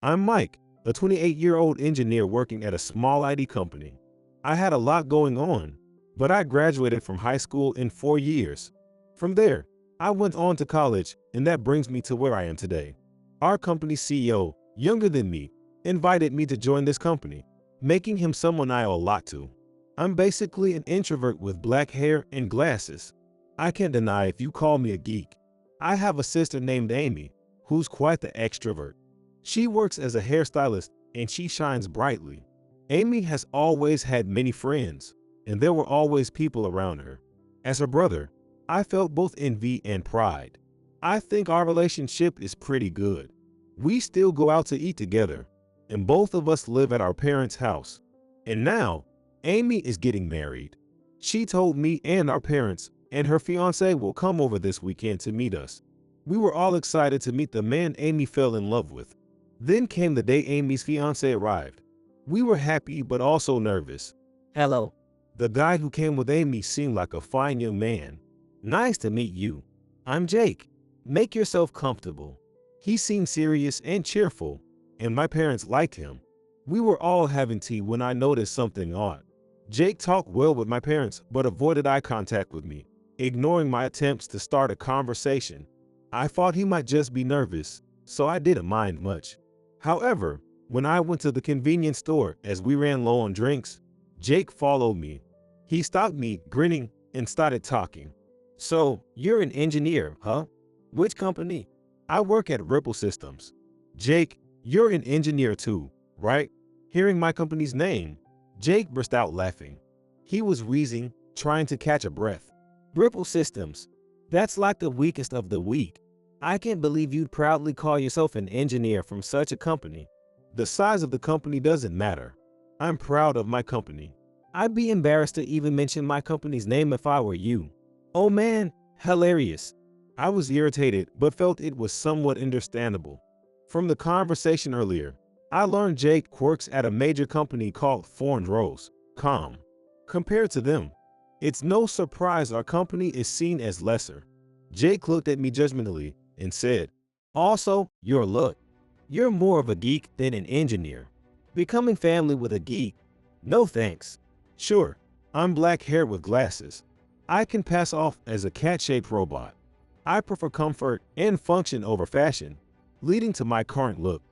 I'm Mike, a 28-year-old engineer working at a small IT company. I had a lot going on, but I graduated from high school in 4 years. From there, I went on to college, and that brings me to where I am today. Our company's CEO, younger than me, invited me to join this company, making him someone I owe a lot to. I'm basically an introvert with black hair and glasses. I can't deny if you call me a geek. I have a sister named Amy, who's quite the extrovert. She works as a hairstylist and she shines brightly. Amy has always had many friends, and there were always people around her. As her brother, I felt both envy and pride. I think our relationship is pretty good. We still go out to eat together, and both of us live at our parents' house. And now, Amy is getting married. She told me and our parents and her fiancé will come over this weekend to meet us. We were all excited to meet the man Amy fell in love with. Then came the day Amy's fiancé arrived. We were happy but also nervous. Hello. The guy who came with Amy seemed like a fine young man. Nice to meet you. I'm Jake. Make yourself comfortable. He seemed serious and cheerful, and my parents liked him. We were all having tea when I noticed something odd. Jake talked well with my parents but avoided eye contact with me, ignoring my attempts to start a conversation. I thought he might just be nervous, so I didn't mind much. However, when I went to the convenience store as we ran low on drinks, Jake followed me. He stopped me, grinning, and started talking. So, you're an engineer, huh? Which company? I work at Ripple Systems. Jake, you're an engineer too, right? Hearing my company's name, Jake burst out laughing. He was wheezing, trying to catch a breath. Ripple Systems. That's like the weakest of the weak. I can't believe you'd proudly call yourself an engineer from such a company. The size of the company doesn't matter. I'm proud of my company. I'd be embarrassed to even mention my company's name if I were you. Oh man, hilarious. I was irritated but felt it was somewhat understandable. From the conversation earlier, I learned Jake works at a major company called Foreign Rose, Com. Compared to them, it's no surprise our company is seen as lesser. Jake looked at me judgmentally and said, Also, you're more of a geek than an engineer. Becoming family with a geek? No thanks. Sure, I'm black hair with glasses. I can pass off as a cat-shaped robot. I prefer comfort and function over fashion, leading to my current look.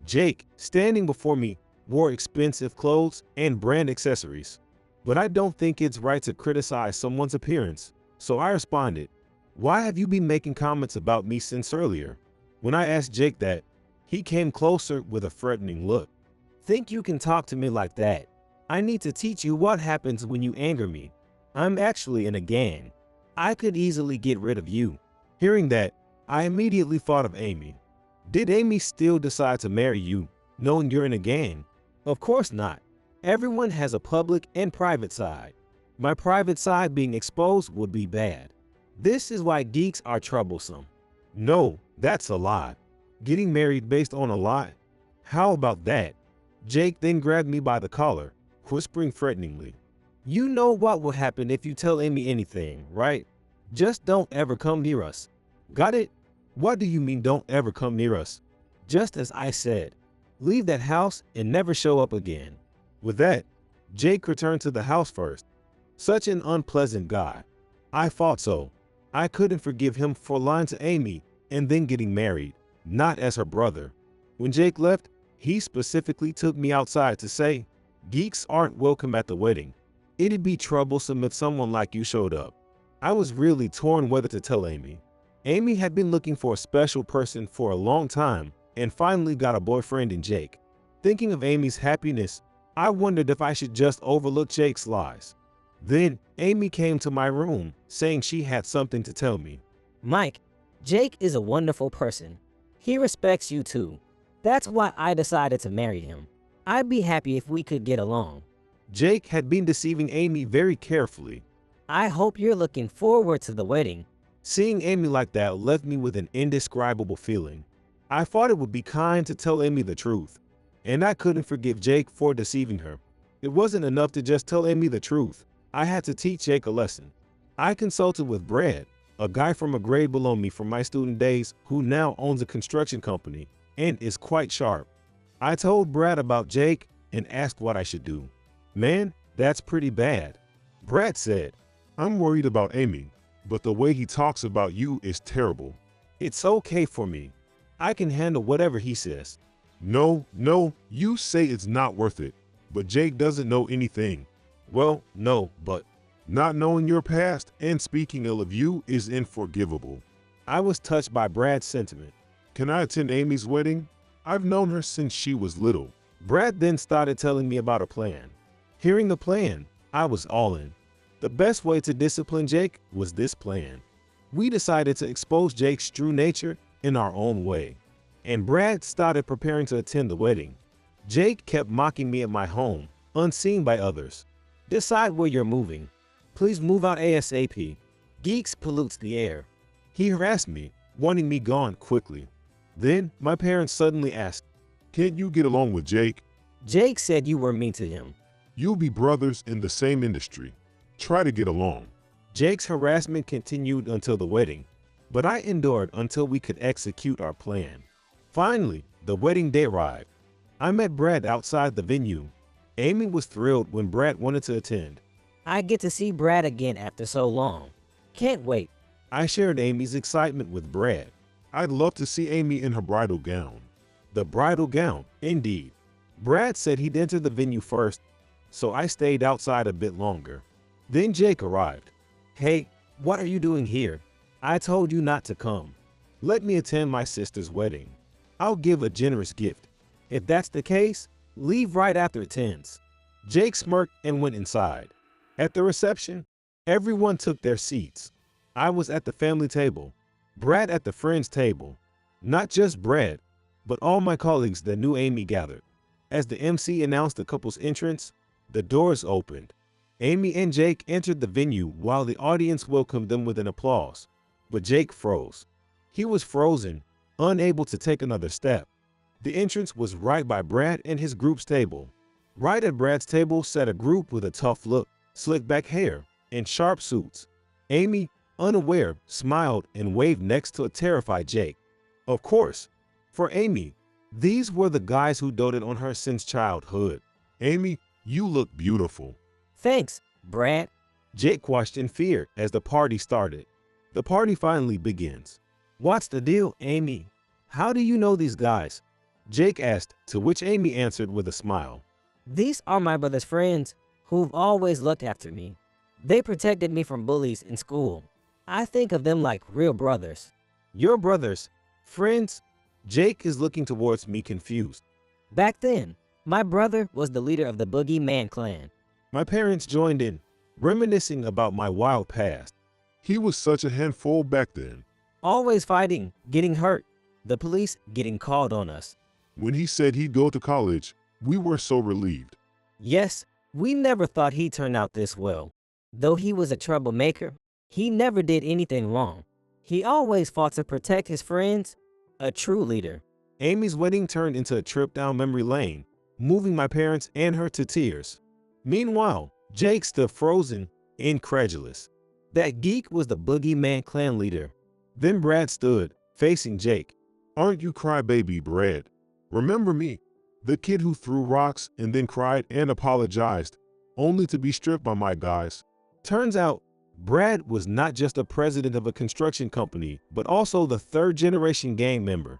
Jake, standing before me, wore expensive clothes and brand accessories. But I don't think it's right to criticize someone's appearance, so I responded, "Why have you been making comments about me since earlier?" When I asked Jake that, he came closer with a threatening look. Think you can talk to me like that? I need to teach you what happens when you anger me. I'm actually in a gang. I could easily get rid of you. Hearing that, I immediately thought of Amy. Did Amy still decide to marry you, knowing you're in a gang? Of course not. Everyone has a public and private side. My private side being exposed would be bad. This is why geeks are troublesome. No, that's a lie. Getting married based on a lie? How about that? Jake then grabbed me by the collar, whispering threateningly. You know what will happen if you tell Amy anything, right? Just don't ever come near us. Got it? What do you mean don't ever come near us? Just as I said. Leave that house and never show up again. With that, Jake returned to the house first. Such an unpleasant guy. I thought so. I couldn't forgive him for lying to Amy and then getting married, not as her brother. When Jake left, he specifically took me outside to say, "Geeks aren't welcome at the wedding. It'd be troublesome if someone like you showed up." I was really torn whether to tell Amy. Amy had been looking for a special person for a long time and finally got a boyfriend in Jake. Thinking of Amy's happiness, I wondered if I should just overlook Jake's lies. Then Amy came to my room saying she had something to tell me. Mike, Jake is a wonderful person. He respects you too. That's why I decided to marry him. I'd be happy if we could get along. Jake had been deceiving Amy very carefully. I hope you're looking forward to the wedding. Seeing Amy like that left me with an indescribable feeling. I thought it would be kind to tell Amy the truth, and I couldn't forgive Jake for deceiving her. It wasn't enough to just tell Amy the truth. I had to teach Jake a lesson. I consulted with Brad, a guy from a grade below me from my student days who now owns a construction company and is quite sharp. I told Brad about Jake and asked what I should do. Man, that's pretty bad. Brad said, I'm worried about Amy, but the way he talks about you is terrible. It's okay for me. I can handle whatever he says. No, you say it's not worth it, but Jake doesn't know anything. Well, no, but Not knowing your past and speaking ill of you is unforgivable. I was touched by Brad's sentiment. Can I attend Amy's wedding? I've known her since she was little. Brad then started telling me about a plan. Hearing the plan, I was all in. The best way to discipline Jake was this plan. We decided to expose Jake's true nature in our own way, and Brad started preparing to attend the wedding. Jake kept mocking me at my home, unseen by others. Decide where you're moving. Please move out ASAP. Geeks pollutes the air. He harassed me, wanting me gone quickly. Then my parents suddenly asked, Can't you get along with Jake? Jake said you were mean to him. You'll be brothers in the same industry. Try to get along. Jake's harassment continued until the wedding, but I endured until we could execute our plan. Finally, the wedding day arrived. I met Brad outside the venue. Amy was thrilled when Brad wanted to attend. I get to see Brad again after so long. Can't wait. I shared Amy's excitement with Brad. I'd love to see Amy in her bridal gown. The bridal gown, indeed. Brad said he'd enter the venue first, so I stayed outside a bit longer. Then Jake arrived. Hey, what are you doing here? I told you not to come. Let me attend my sister's wedding. I'll give a generous gift. If that's the case, leave right after it ends. Jake smirked and went inside. At the reception, everyone took their seats. I was at the family table, Brad at the friends table. Not just Brad, but all my colleagues that knew Amy gathered. As the MC announced the couple's entrance, the doors opened. Amy and Jake entered the venue while the audience welcomed them with an applause. But Jake froze. He was frozen, unable to take another step. The entrance was right by Brad and his group's table. Right at Brad's table sat a group with a tough look, slick back hair, and sharp suits. Amy, unaware, smiled and waved next to a terrified Jake. Of course, for Amy, these were the guys who doted on her since childhood. Amy, you look beautiful. Thanks, Brad. Jake watched in fear as the party started. The party finally begins. What's the deal, Amy? How do you know these guys? Jake asked, to which Amy answered with a smile. These are my brother's friends who've always looked after me. They protected me from bullies in school. I think of them like real brothers. Your brothers? Friends? Jake is looking towards me confused. Back then, my brother was the leader of the Boogeyman clan. My parents joined in, reminiscing about my wild past. He was such a handful back then. Always fighting, getting hurt, the police getting called on us. When he said he'd go to college, we were so relieved. Yes, we never thought he'd turn out this well. Though he was a troublemaker, he never did anything wrong. He always fought to protect his friends, a true leader. Amy's wedding turned into a trip down memory lane, moving my parents and her to tears. Meanwhile, Jake stood frozen, incredulous. That geek was the Boogeyman clan leader. Then Brad stood, facing Jake. Aren't you crybaby Brad? Remember me? The kid who threw rocks and then cried and apologized, only to be stripped by my guys. Turns out, Brad was not just a president of a construction company, but also the third-generation gang member.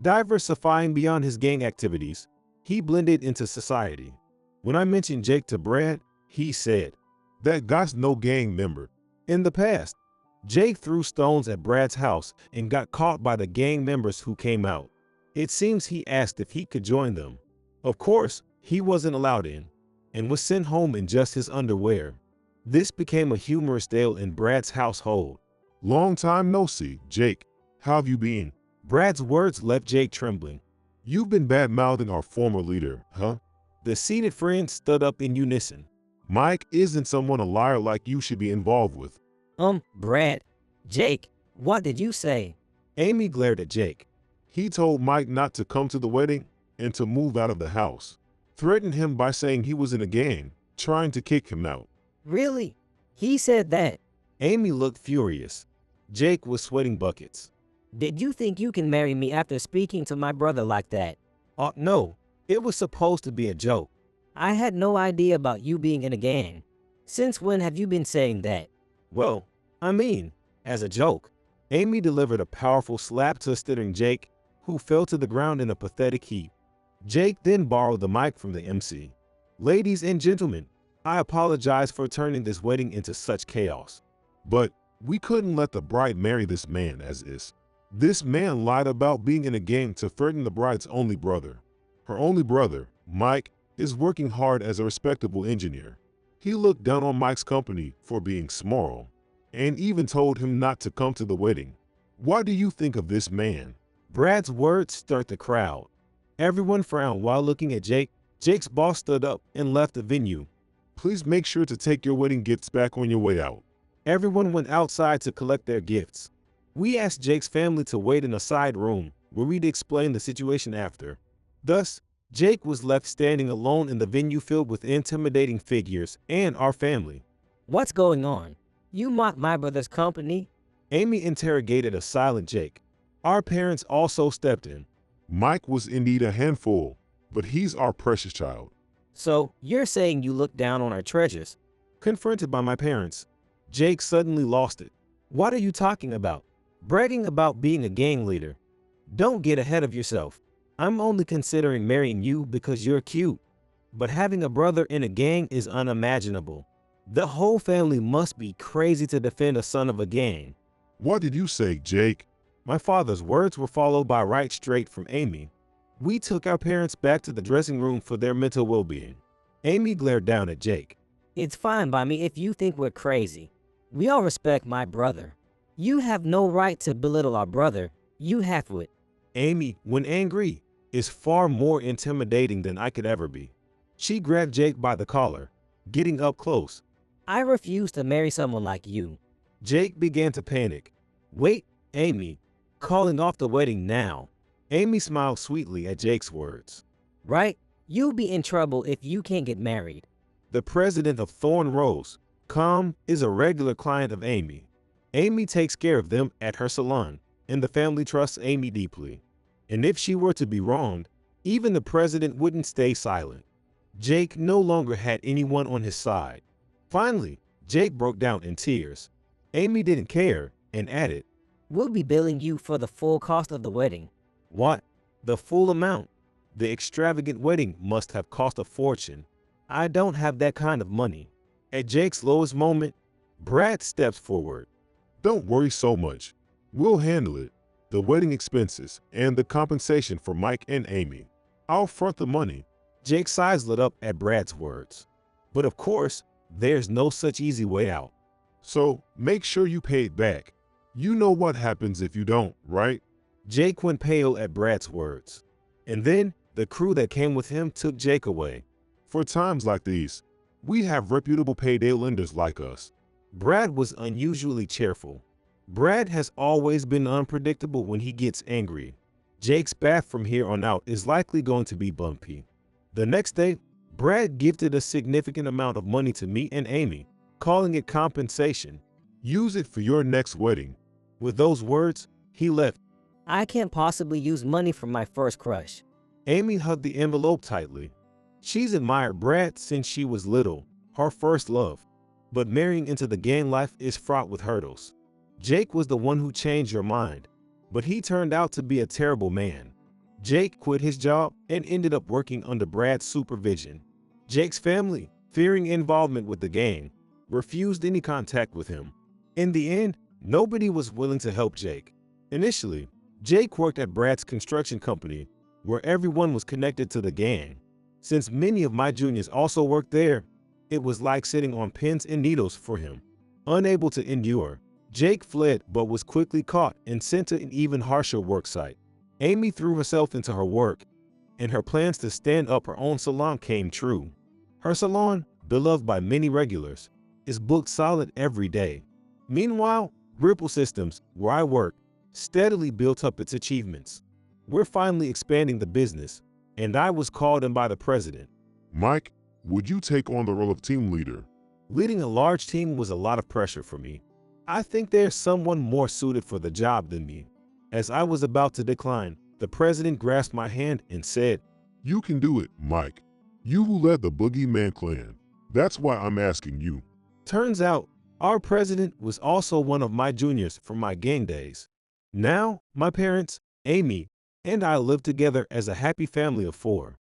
Diversifying beyond his gang activities, he blended into society. When I mentioned Jake to Brad, he said, That guy's no gang member. In the past, Jake threw stones at Brad's house and got caught by the gang members who came out. It seems he asked if he could join them. Of course, he wasn't allowed in, and was sent home in just his underwear. This became a humorous tale in Brad's household. Long time no see, Jake. How have you been? Brad's words left Jake trembling. You've been bad-mouthing our former leader, huh? The seated friends stood up in unison. Mike isn't someone a liar like you should be involved with. Brad, Jake, what did you say? Amy glared at Jake. He told Mike not to come to the wedding and to move out of the house. Threatened him by saying he was in a gang, trying to kick him out. Really? He said that? Amy looked furious. Jake was sweating buckets. Did you think you can marry me after speaking to my brother like that? No, It was supposed to be a joke. I had no idea about you being in a gang. Since when have you been saying that? Well, I mean, as a joke. Amy delivered a powerful slap to a stuttering Jake, who fell to the ground in a pathetic heap. Jake then borrowed the mic from the MC. Ladies and gentlemen, I apologize for turning this wedding into such chaos. But we couldn't let the bride marry this man as is. This man lied about being in a gang to threaten the bride's only brother. Her only brother, Mike, is working hard as a respectable engineer. He looked down on Mike's company for being small, and even told him not to come to the wedding. What do you think of this man? Brad's words stirred the crowd. Everyone frowned while looking at Jake. Jake's boss stood up and left the venue. Please make sure to take your wedding gifts back on your way out. Everyone went outside to collect their gifts. We asked Jake's family to wait in a side room where we'd explain the situation after. Thus, Jake was left standing alone in the venue filled with intimidating figures and our family. What's going on? You mocked my brother's company? Amy interrogated a silent Jake. Our parents also stepped in. Mike was indeed a handful, but he's our precious child. So, you're saying you look down on our treasures? Confronted by my parents, Jake suddenly lost it. What are you talking about? Bragging about being a gang leader. Don't get ahead of yourself. I'm only considering marrying you because you're cute. But having a brother in a gang is unimaginable. The whole family must be crazy to defend a son of a gang. What did you say, Jake? My father's words were followed by right straight from Amy. We took our parents back to the dressing room for their mental well-being. Amy glared down at Jake. It's fine by me if you think we're crazy. We all respect my brother. You have no right to belittle our brother. You have to. Amy, when angry, is far more intimidating than I could ever be. She grabbed Jake by the collar, getting up close. I refuse to marry someone like you. Jake began to panic. Wait, Amy, calling off the wedding now. Amy smiled sweetly at Jake's words. Right? You'll be in trouble if you can't get married. The president of Thorn Rose, Com, is a regular client of Amy. Amy takes care of them at her salon, and the family trusts Amy deeply. And if she were to be wronged, even the president wouldn't stay silent. Jake no longer had anyone on his side. Finally, Jake broke down in tears. Amy didn't care and added, We'll be billing you for the full cost of the wedding. What? The full amount? The extravagant wedding must have cost a fortune. I don't have that kind of money. At Jake's lowest moment, Brad steps forward. Don't worry so much. We'll handle it. The wedding expenses and the compensation for Mike and Amy. I'll front the money. Jake's eyes lit up at Brad's words. But of course, there's no such easy way out. So make sure you pay it back. You know what happens if you don't, right? Jake went pale at Brad's words. And then the crew that came with him took Jake away. For times like these, we have reputable payday lenders like us. Brad was unusually cheerful. Brad has always been unpredictable when he gets angry. Jake's path from here on out is likely going to be bumpy. The next day, Brad gifted a significant amount of money to me and Amy, calling it compensation. Use it for your next wedding. With those words, he left. I can't possibly use money from my first crush. Amy hugged the envelope tightly. She's admired Brad since she was little, her first love. But marrying into the gang life is fraught with hurdles. Jake was the one who changed your mind, but he turned out to be a terrible man. Jake quit his job and ended up working under Brad's supervision. Jake's family, fearing involvement with the gang, refused any contact with him. In the end, nobody was willing to help Jake. Initially, Jake worked at Brad's construction company, where everyone was connected to the gang. Since many of my juniors also worked there, it was like sitting on pins and needles for him. Unable to endure, Jake fled but was quickly caught and sent to an even harsher work site. Amy threw herself into her work, and her plans to stand up her own salon came true. Her salon, beloved by many regulars, is booked solid every day. Meanwhile, Ripple Systems, where I work, steadily built up its achievements. We're finally expanding the business, and I was called in by the president. Mike, would you take on the role of team leader? Leading a large team was a lot of pressure for me. I think there's someone more suited for the job than me. As I was about to decline, the president grasped my hand and said, You can do it, Mike. You who led the Boogeyman clan. That's why I'm asking you. Turns out, our president was also one of my juniors from my gang days. Now, my parents, Amy, and I live together as a happy family of 4.